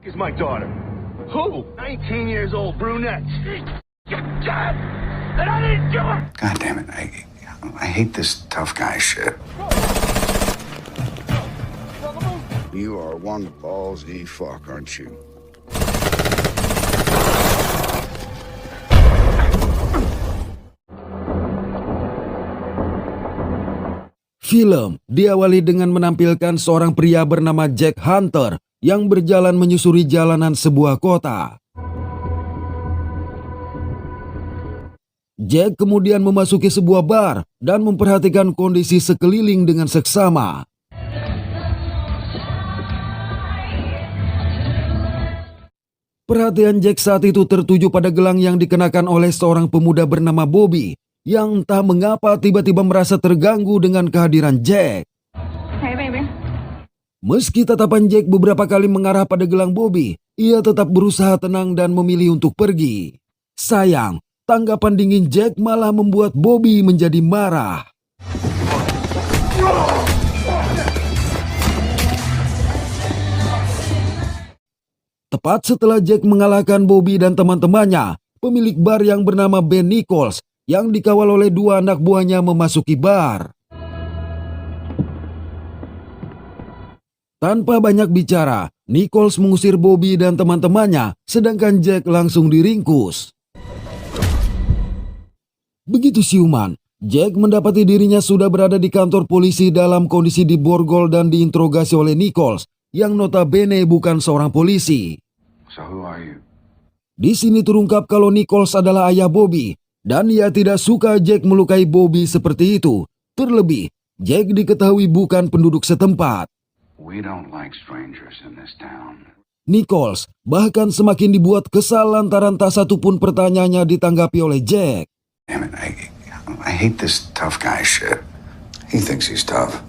is my daughter? Who? 19 years old, brunette. You're dead! And I didn't do it! God damn it, I hate this tough guy shit. You are one ballsy fuck, aren't you? Film diawali dengan menampilkan seorang pria bernama Jack Hunter yang berjalan menyusuri jalanan sebuah kota. Jack kemudian memasuki sebuah bar dan memperhatikan kondisi sekeliling dengan seksama. Perhatian Jack saat itu tertuju pada gelang yang dikenakan oleh seorang pemuda bernama Bobby, yang entah mengapa tiba-tiba merasa terganggu dengan kehadiran Jack. Hey, baby. Meski tatapan Jack beberapa kali mengarah pada gelang Bobby, ia tetap berusaha tenang dan memilih untuk pergi. Sayang, tanggapan dingin Jack malah membuat Bobby menjadi marah. Tepat setelah Jack mengalahkan Bobby dan teman-temannya, pemilik bar yang bernama Ben Nichols yang dikawal oleh dua anak buahnya memasuki bar. Tanpa banyak bicara, Nichols mengusir Bobby dan teman-temannya, sedangkan Jack langsung diringkus. Begitu siuman, Jack mendapati dirinya sudah berada di kantor polisi dalam kondisi diborgol dan diinterogasi oleh Nichols, yang notabene bukan seorang polisi. So who are you? Di sini terungkap kalau Nichols adalah ayah Bobby, dan ia tidak suka Jack melukai Bobby seperti itu. Terlebih, Jack diketahui bukan penduduk setempat. We don't like strangers in this town. Nichols bahkan semakin dibuat kesal lantaran tak satupun pertanyaannya ditanggapi oleh Jack. Damn it, I hate this tough guy shit. He thinks he's tough.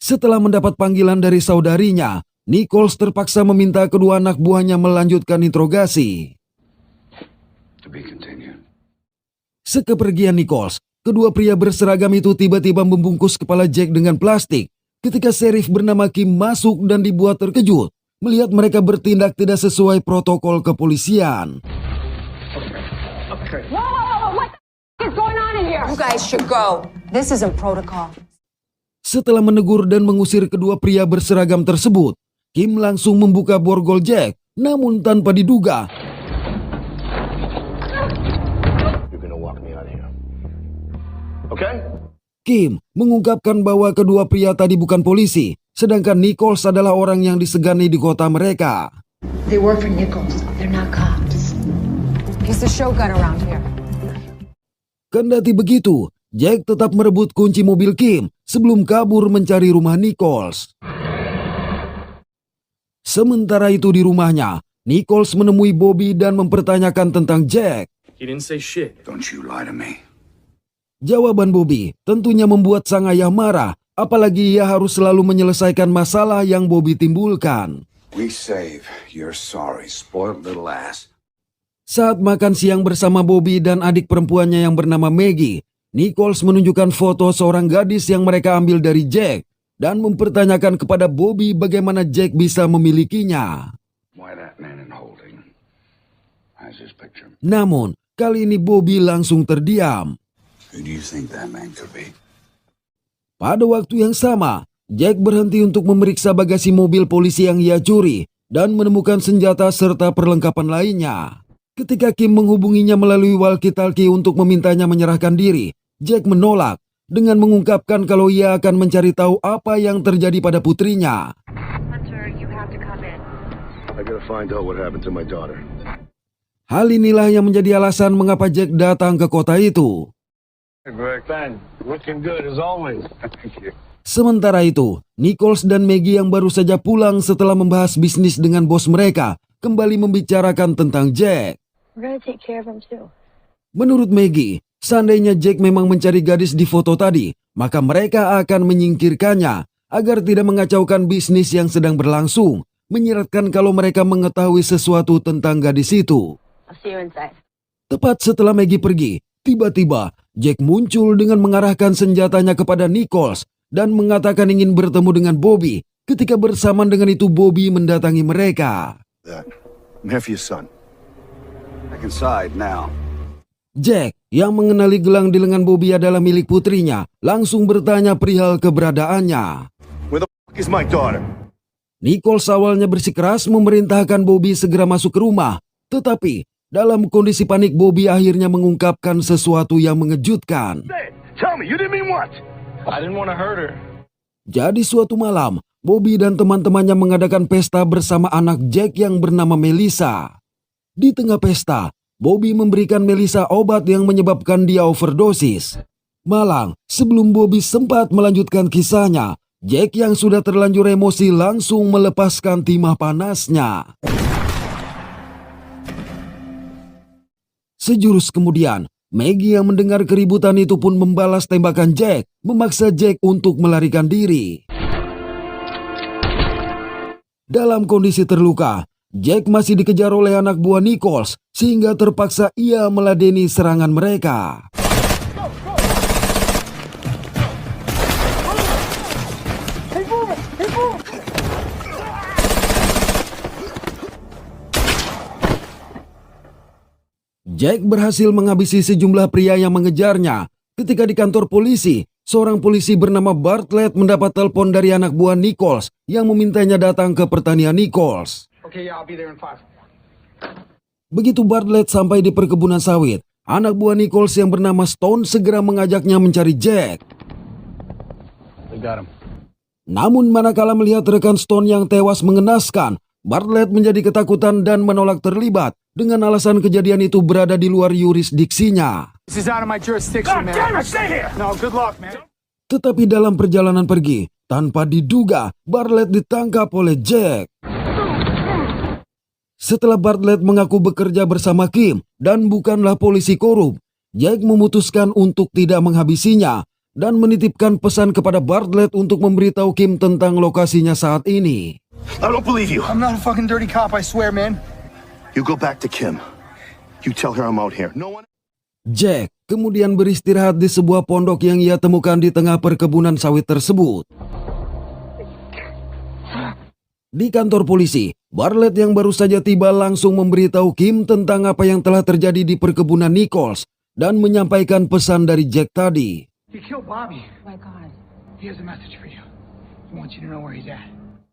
Setelah mendapat panggilan dari saudarinya, Nichols terpaksa meminta kedua anak buahnya melanjutkan interogasi. To be continued. Sekepergian Nichols, kedua pria berseragam itu tiba-tiba membungkus kepala Jack dengan plastik ketika sheriff bernama Kim masuk dan dibuat terkejut melihat mereka bertindak tidak sesuai protokol kepolisian. Whoa, whoa, whoa, what the is going on in here? You guys should go. This isn't protocol. Setelah menegur dan mengusir kedua pria berseragam tersebut, Kim langsung membuka borgol Jack, namun tanpa diduga. You're gonna walk me out of here. Okay? Kim mengungkapkan bahwa kedua pria tadi bukan polisi, sedangkan Nichols adalah orang yang disegani di kota mereka. They work for Nichols. They're not cops. He's the showgun around here. Kendati begitu, Jack tetap merebut kunci mobil Kim sebelum kabur mencari rumah Nichols. Sementara itu di rumahnya, Nichols menemui Bobby dan mempertanyakan tentang Jack. He didn't say shit. Don't you lie to me. Jawaban Bobby tentunya membuat sang ayah marah, apalagi ia harus selalu menyelesaikan masalah yang Bobby timbulkan. We save your sorry, spoiled little ass. Saat makan siang bersama Bobby dan adik perempuannya yang bernama Maggie, Nichols menunjukkan foto seorang gadis yang mereka ambil dari Jack dan mempertanyakan kepada Bobby bagaimana Jack bisa memilikinya. Why that man in holding has his picture? Namun, kali ini Bobby langsung terdiam. Who do you think that man could be? Pada waktu yang sama, Jack berhenti untuk memeriksa bagasi mobil polisi yang ia curi dan menemukan senjata serta perlengkapan lainnya. Ketika Kim menghubunginya melalui walkie-talkie untuk memintanya menyerahkan diri, Jack menolak dengan mengungkapkan kalau ia akan mencari tahu apa yang terjadi pada putrinya. Hunter, you have to come in. I gotta find out what happened to my daughter. Hal inilah yang menjadi alasan mengapa Jack datang ke kota itu. Hey, Greg. Ben, looking good as always. Sementara itu, Nichols dan Maggie yang baru saja pulang setelah membahas bisnis dengan bos mereka, kembali membicarakan tentang Jack. We're gonna take care of him too. Menurut Maggie, seandainya Jack memang mencari gadis di foto tadi, maka mereka akan menyingkirkannya agar tidak mengacaukan bisnis yang sedang berlangsung, menyiratkan kalau mereka mengetahui sesuatu tentang gadis itu. I'll see you inside. Tepat setelah Maggie pergi, tiba-tiba Jack muncul dengan mengarahkan senjatanya kepada Nichols dan mengatakan ingin bertemu dengan Bobby. Ketika bersamaan dengan itu Bobby mendatangi mereka. I'm here for your son. Back inside now. Jack yang mengenali gelang di lengan Bobby adalah milik putrinya langsung bertanya perihal keberadaannya. Where the is my daughter? Nichols awalnya bersikeras memerintahkan Bobby segera masuk ke rumah. Tetapi dalam kondisi panik Bobby akhirnya mengungkapkan sesuatu yang mengejutkan. Say it. Tell me, you didn't mean what? I didn't want to hurt her. Jadi suatu malam, Bobby dan teman-temannya mengadakan pesta bersama anak Jack yang bernama Melissa. Di tengah pesta, Bobby memberikan Melissa obat yang menyebabkan dia overdosis. Malang, sebelum Bobby sempat melanjutkan kisahnya, Jack yang sudah terlanjur emosi langsung melepaskan timah panasnya. Sejurus kemudian, Maggie yang mendengar keributan itu pun membalas tembakan Jack, memaksa Jack untuk melarikan diri. Dalam kondisi terluka, Jack masih dikejar oleh anak buah Nichols sehingga terpaksa ia meladeni serangan mereka. Jack berhasil menghabisi sejumlah pria yang mengejarnya. Ketika di kantor polisi, seorang polisi bernama Bartlett mendapat telepon dari anak buah Nichols yang memintanya datang ke pertanian Nichols. Okay, yeah, I'll be there in 5. Begitu Bartlett sampai di perkebunan sawit, anak buah Nichols yang bernama Stone segera mengajaknya mencari Jack. They got him. Namun manakala melihat rekan Stone yang tewas mengenaskan, Bartlett menjadi ketakutan dan menolak terlibat dengan alasan kejadian itu berada di luar yurisdiksinya. This is out of my jurisdiction, man. Damn it, stay here! No, good luck, man. Tetapi dalam perjalanan pergi, tanpa diduga, Bartlett ditangkap oleh Jack. Setelah Bartlett mengaku bekerja bersama Kim dan bukanlah polisi korup, Jack memutuskan untuk tidak menghabisinya dan menitipkan pesan kepada Bartlett untuk memberitahu Kim tentang lokasinya saat ini. I don't believe you. I'm not a fucking dirty cop, I swear, man. You go back to Kim. You tell her I'm out here. No one... Jack kemudian beristirahat di sebuah pondok yang ia temukan di tengah perkebunan sawit tersebut. Di kantor polisi, Bartlett yang baru saja tiba langsung memberitahu Kim tentang apa yang telah terjadi di perkebunan Nichols dan menyampaikan pesan dari Jack tadi. You killed Bobby. Oh my God. He has a message for you. He wants you to know where he's at.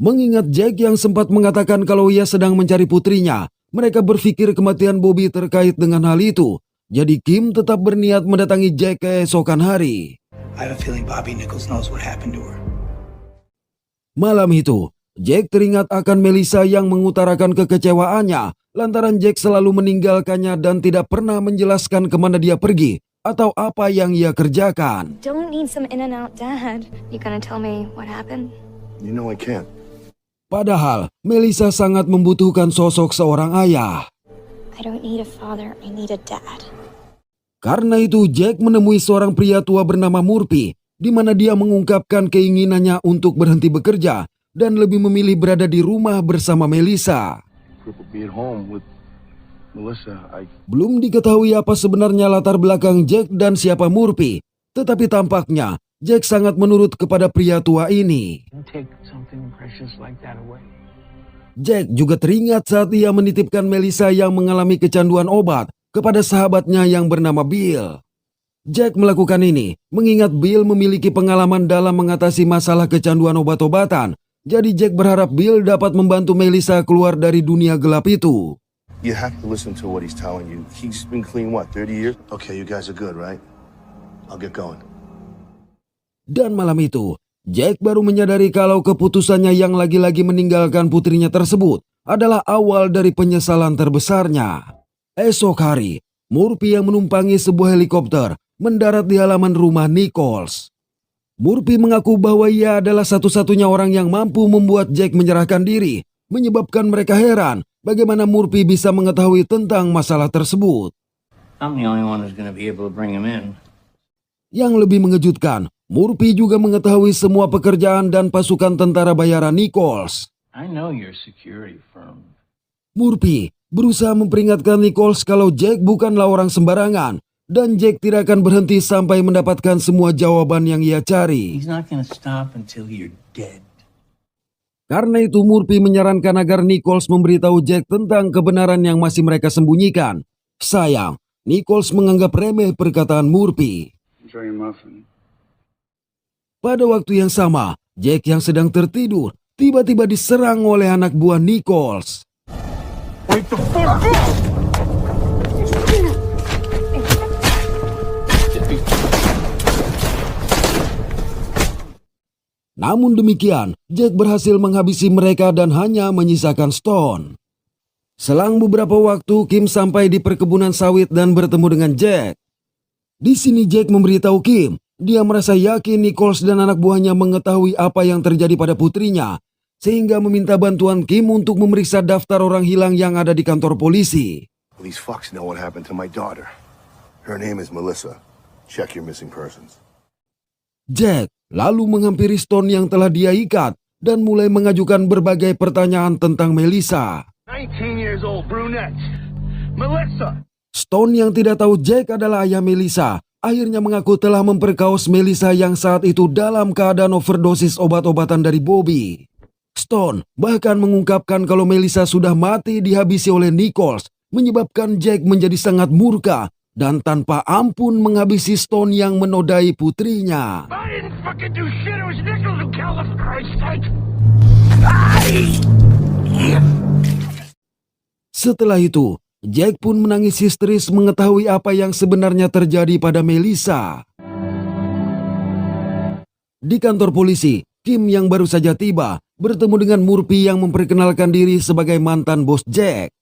Mengingat Jack yang sempat mengatakan kalau ia sedang mencari putrinya, mereka berpikir kematian Bobby terkait dengan hal itu. Jadi Kim tetap berniat mendatangi Jack keesokan hari. I have a feeling Bobby Nichols knows what happened to her. Malam itu, Jack teringat akan Melissa yang mengutarakan kekecewaannya lantaran Jack selalu meninggalkannya dan tidak pernah menjelaskan kemana dia pergi atau apa yang ia kerjakan. Don't need some in and out, Dad. You gonna tell me what happened? You know I can't. Padahal, Melissa sangat membutuhkan sosok seorang ayah. I don't need a father, I need a dad. Karena itu, Jack menemui seorang pria tua bernama Murphy, di mana dia mengungkapkan keinginannya untuk berhenti bekerja dan lebih memilih berada di rumah bersama Melissa. Be at home with Melissa. Belum diketahui apa sebenarnya latar belakang Jack dan siapa Murphy, tetapi tampaknya Jack sangat menurut kepada pria tua ini. Take something precious like that away. Jack juga teringat saat ia menitipkan Melissa yang mengalami kecanduan obat kepada sahabatnya yang bernama Bill. Jack melakukan ini mengingat Bill memiliki pengalaman dalam mengatasi masalah kecanduan obat-obatan. Jadi Jack berharap Bill dapat membantu Melissa keluar dari dunia gelap itu. You have to listen to what he's telling you. He's been clean, what, 30 years? Okay, you guys are good, right? I'll get going. Dan malam itu, Jack baru menyadari kalau keputusannya yang lagi-lagi meninggalkan putrinya tersebut adalah awal dari penyesalan terbesarnya. Esok hari, Murphy yang menumpangi sebuah helikopter mendarat di halaman rumah Nichols. Murphy mengaku bahwa ia adalah satu-satunya orang yang mampu membuat Jack menyerahkan diri, menyebabkan mereka heran bagaimana Murphy bisa mengetahui tentang masalah tersebut. I'm the only one who's going to be able to bring him in. Yang lebih mengejutkan, Murphy juga mengetahui semua pekerjaan dan pasukan tentara bayaran Nichols. I know your security firm. Murphy berusaha memperingatkan Nichols kalau Jack bukanlah orang sembarangan dan Jack tidak akan berhenti sampai mendapatkan semua jawaban yang ia cari. He's not gonna stop until you're dead. Karena itu Murphy menyarankan agar Nichols memberitahu Jack tentang kebenaran yang masih mereka sembunyikan. Sayang, Nichols menganggap remeh perkataan Murphy. Enjoy your muffin. Pada waktu yang sama, Jack yang sedang tertidur tiba-tiba diserang oleh anak buah Nichols. Wake the fuck up! Namun demikian, Jack berhasil menghabisi mereka dan hanya menyisakan Stone. Selang beberapa waktu, Kim sampai di perkebunan sawit dan bertemu dengan Jack. Di sini Jack memberitahu Kim, dia merasa yakin Nichols dan anak buahnya mengetahui apa yang terjadi pada putrinya, sehingga meminta bantuan Kim untuk memeriksa daftar orang hilang yang ada di kantor polisi. These fucks know what happened to my daughter. Her name is Melissa. Check your missing persons. Jack lalu menghampiri Stone yang telah dia ikat dan mulai mengajukan berbagai pertanyaan tentang Melissa. 19 years old brunette. Melissa. Stone yang tidak tahu Jack adalah ayah Melissa, akhirnya mengaku telah memperkaos Melissa yang saat itu dalam keadaan overdosis obat-obatan dari Bobby. Stone bahkan mengungkapkan kalau Melissa sudah mati dihabisi oleh Nichols, menyebabkan Jack menjadi sangat murka dan tanpa ampun menghabisi Stone yang menodai putrinya. I didn't fucking do shit. It was Nichols who killed him, for Christ's sake. Setelah itu, Jack pun menangis histeris mengetahui apa yang sebenarnya terjadi pada Melissa. Di kantor polisi, Kim yang baru saja tiba bertemu dengan Murphy yang memperkenalkan diri sebagai mantan bos Jack.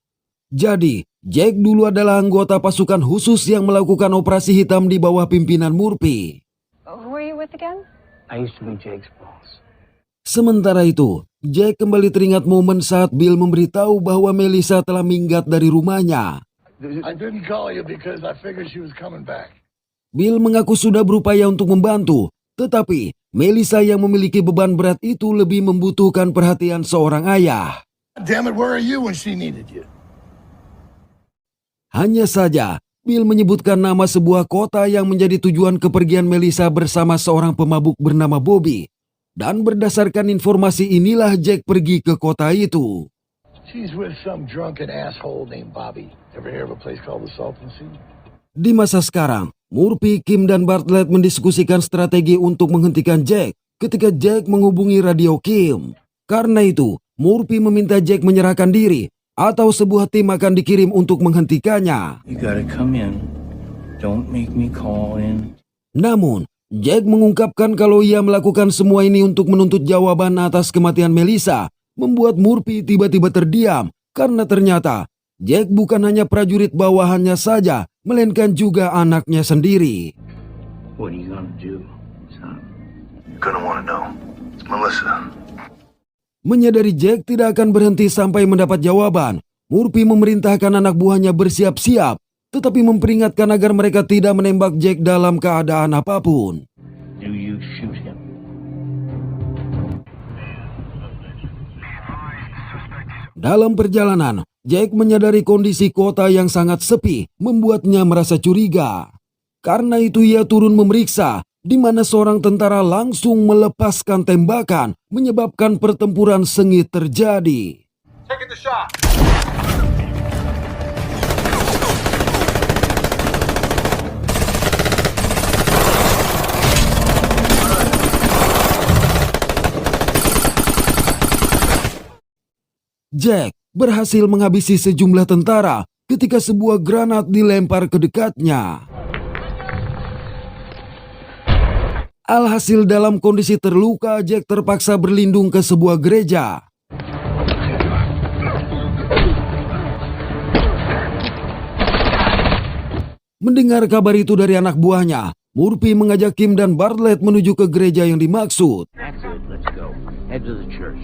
Jadi, Jack dulu adalah anggota pasukan khusus yang melakukan operasi hitam di bawah pimpinan Murphy. Who are you with again? I used to be Jake's boss. Sementara itu, Jack kembali teringat momen saat Bill memberitahu bahwa Melissa telah minggat dari rumahnya. I didn't call you because I figured she was coming back. Bill mengaku sudah berupaya untuk membantu, tetapi Melissa yang memiliki beban berat itu lebih membutuhkan perhatian seorang ayah. Damn it, where are you when she needed you? Hanya saja, Bill menyebutkan nama sebuah kota yang menjadi tujuan kepergian Melissa bersama seorang pemabuk bernama Bobby. Dan berdasarkan informasi inilah Jack pergi ke kota itu. She's with some drunken asshole named Bobby. Ever hear of a place called the Salton Sea? Di masa sekarang, Murphy, Kim, dan Bartlett mendiskusikan strategi untuk menghentikan Jack ketika Jack menghubungi radio Kim. Karena itu, Murphy meminta Jack menyerahkan diri atau sebuah tim akan dikirim untuk menghentikannya. You gotta come in. Don't make me call in. Namun, Jack mengungkapkan kalau ia melakukan semua ini untuk menuntut jawaban atas kematian Melissa, membuat Murphy tiba-tiba terdiam karena ternyata Jack bukan hanya prajurit bawahannya saja, melainkan juga anaknya sendiri. What are you gonna do, son? You're gonna wanna know. It's Melissa. Menyadari Jack tidak akan berhenti sampai mendapat jawaban, Murphy memerintahkan anak buahnya bersiap-siap, tetapi memperingatkan agar mereka tidak menembak Jack dalam keadaan apapun. Do you shoot him? Dalam perjalanan, Jack menyadari kondisi kota yang sangat sepi membuatnya merasa curiga. Karena itu ia turun memeriksa, di mana seorang tentara langsung melepaskan tembakan, menyebabkan pertempuran sengit terjadi. Taking the shot. Jack berhasil menghabisi sejumlah tentara ketika sebuah granat dilempar ke dekatnya. Alhasil dalam kondisi terluka, Jack terpaksa berlindung ke sebuah gereja. Mendengar kabar itu dari anak buahnya, Murphy mengajak Kim dan Bartlett menuju ke gereja yang dimaksud. That's it. Let's go. Head to the church.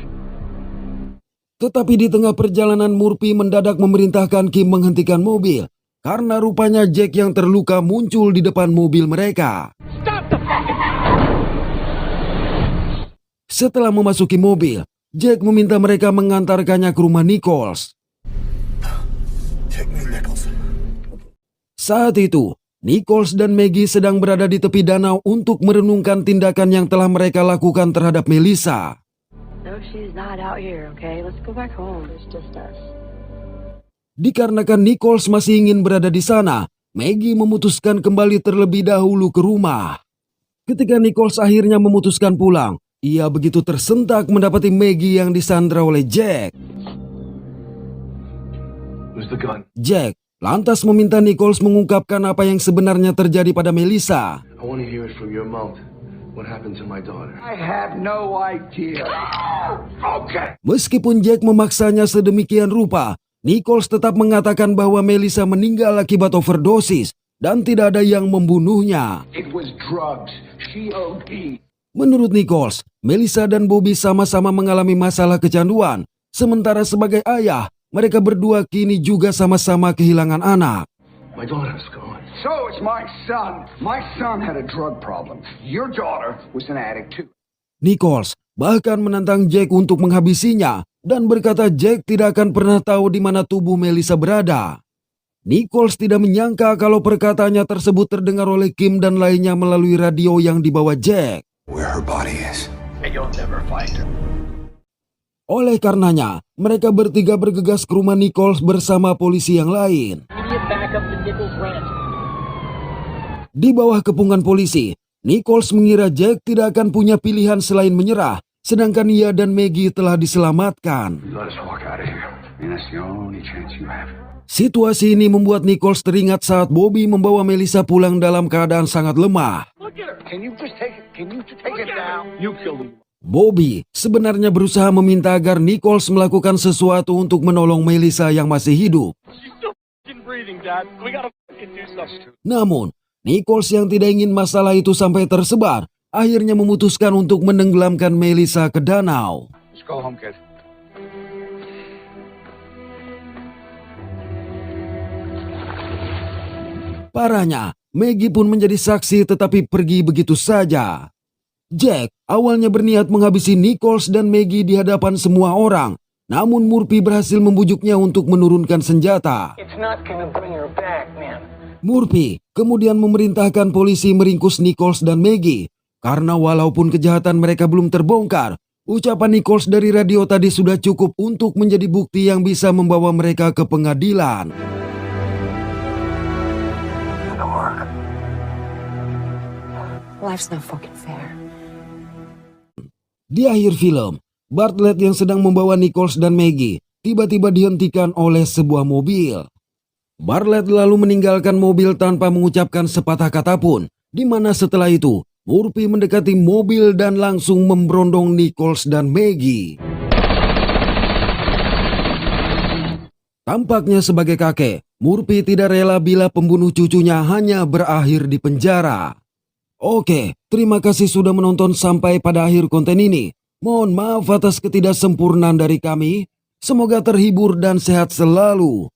Tetapi di tengah perjalanan, Murphy mendadak memerintahkan Kim menghentikan mobil karena rupanya Jack yang terluka muncul di depan mobil mereka. Setelah memasuki mobil, Jack meminta mereka mengantarkannya ke rumah Nichols. Take me, Nichols. Saat itu, Nichols dan Maggie sedang berada di tepi danau untuk merenungkan tindakan yang telah mereka lakukan terhadap Melissa. No, she's not out here, okay? Let's go back home. It's just us. Dikarenakan Nichols masih ingin berada di sana, Maggie memutuskan kembali terlebih dahulu ke rumah. Ketika Nichols akhirnya memutuskan pulang, ia begitu tersentak mendapati Maggie yang disandra oleh Jack. Where's the gun? Jack lantas meminta Nichols mengungkapkan apa yang sebenarnya terjadi pada Melissa. I want to hear it from your mouth. What happened to my daughter? I have no idea. Okay. Meskipun Jack memaksanya sedemikian rupa, Nichols tetap mengatakan bahwa Melissa meninggal akibat overdosis dan tidak ada yang membunuhnya. It was drugs. She OD'd. Menurut Nichols, Melissa dan Bobby sama-sama mengalami masalah kecanduan. Sementara sebagai ayah, mereka berdua kini juga sama-sama kehilangan anak. My daughter's gone. So it's my son. My son had a drug problem. Your daughter was an addict too. Nichols bahkan menantang Jack untuk menghabisinya dan berkata Jack tidak akan pernah tahu di mana tubuh Melissa berada. Nichols tidak menyangka kalau perkataannya tersebut terdengar oleh Kim dan lainnya melalui radio yang dibawa Jack. Where her body is. And you'll never find her. Oleh karenanya, mereka bertiga bergegas ke rumah Nichols bersama polisi yang lain. Di bawah kepungan polisi, Nichols mengira Jack tidak akan punya pilihan selain menyerah, sedangkan ia dan Maggie telah diselamatkan. Let us walk out of here. And that's the only chance you have. Situasi ini membuat Nichols teringat saat Bobby membawa Melissa pulang dalam keadaan sangat lemah. Can you just take it down? You killed him. Bobby sebenarnya berusaha meminta agar Nichols melakukan sesuatu untuk menolong Melissa yang masih hidup. She's still breathing, Dad. We gotta do something. Namun, Nichols yang tidak ingin masalah itu sampai tersebar, akhirnya memutuskan untuk menenggelamkan Melissa ke danau. Let's go home, kid. Parahnya, Maggie pun menjadi saksi tetapi pergi begitu saja. Jack awalnya berniat menghabisi Nichols dan Maggie di hadapan semua orang, namun Murphy berhasil membujuknya untuk menurunkan senjata. It's not gonna bring her back, man. Murphy kemudian memerintahkan polisi meringkus Nichols dan Maggie, karena walaupun kejahatan mereka belum terbongkar, ucapan Nichols dari radio tadi sudah cukup untuk menjadi bukti yang bisa membawa mereka ke pengadilan. Life's not fucking fair. Di akhir film, Bartlett yang sedang membawa Nichols dan Maggie tiba-tiba dihentikan oleh sebuah mobil. Bartlett lalu meninggalkan mobil tanpa mengucapkan sepatah kata pun, di mana setelah itu Murphy mendekati mobil dan langsung memberondong Nichols dan Maggie. Tampaknya sebagai kakek, Murphy tidak rela bila pembunuh cucunya hanya berakhir di penjara. Oke, terima kasih sudah menonton sampai pada akhir konten ini. Mohon maaf atas ketidaksempurnaan dari kami. Semoga terhibur dan sehat selalu.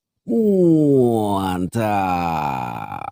Mantap.